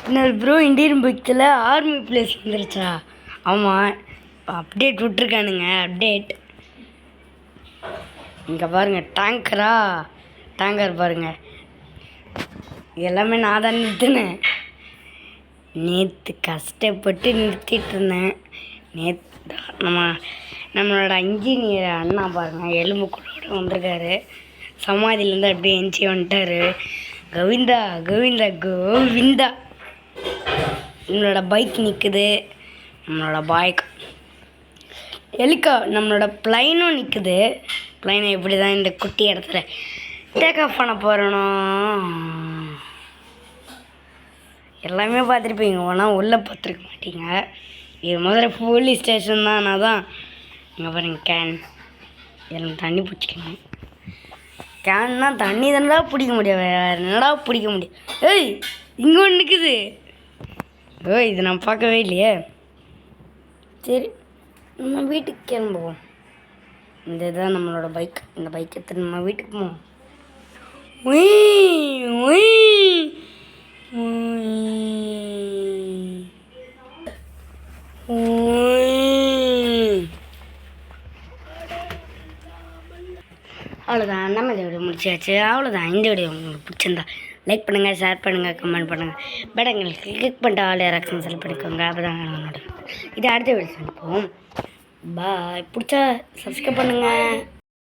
இன்னொரு bro Indian பைக்கில் army place வந்துருச்சா? ஆமாம், அப்டேட் விட்ருக்கானுங்க. அப்டேட் இங்கே பாருங்கள், டேங்கர் பாருங்கள். எல்லாமே நான் தான் நிறுத்தினேன். நேற்று கஷ்டப்பட்டு நிறுத்திட்டு இருந்தேன். நேற்று நம்மளோட இன்ஜினியர் அண்ணா பாருங்கள், எலும்புக்கூடோட வந்திருக்காரு. சமாதியிலேருந்து அப்படியே எஞ்சி வந்துட்டார். கோவிந்தா கோவிந்தா கோவிந்தா. நம்மளோட பைக் நிற்குது. நம்மளோட பைக் நம்மளோட ப்ளைனும் நிற்குது. ப்ளைனை எப்படி தான் இந்த குட்டி இடத்துல டேக் ஆஃப் பண்ண போகிறோனோ எல்லாமே பார்த்துருப்பீங்க. ஆனால் உள்ளே பார்த்துருக்க மாட்டீங்க. இது முதல்ல போலீஸ் ஸ்டேஷன் தான். நான் தான் இங்கே பாருங்க, கேன் எல்லாம் தண்ணி பிடிச்சிக்கணும். கேன்னா தண்ணி தானடா பிடிக்க முடியும், வேறு என்னடா பிடிக்க முடியும்? ஏய், இங்கே ஒன்று நிற்குது. ஓய், இது நான் பார்க்கவே இல்லையே. சரி, நம்ம வீட்டுக்கு கிளம்புவோம். இந்த இதுதான் நம்மளோட பைக். இந்த பைக் எடுத்து நம்ம வீட்டுக்கு போவோம். அவ்வளோதான், நம்ம இந்த வீடியோ முடிச்சாச்சு. அவ்வளோதான். இந்த வீடியோ உங்களுக்கு பிடிச்சிருந்தா லைக் பண்ணுங்கள், ஷேர் பண்ணுங்கள், கமெண்ட் பண்ணுங்கள். படங்களுக்கு கிளிக் பண்ணிட்டு ஆல் ஆக்ஷன் செலக்ட் பண்ணிக்கோங்க. அப்போ தான் இது அடுத்த வீடியோ சந்திப்போம். பாய். பிடிச்சா சப்ஸ்கிரைப் பண்ணுங்கள்.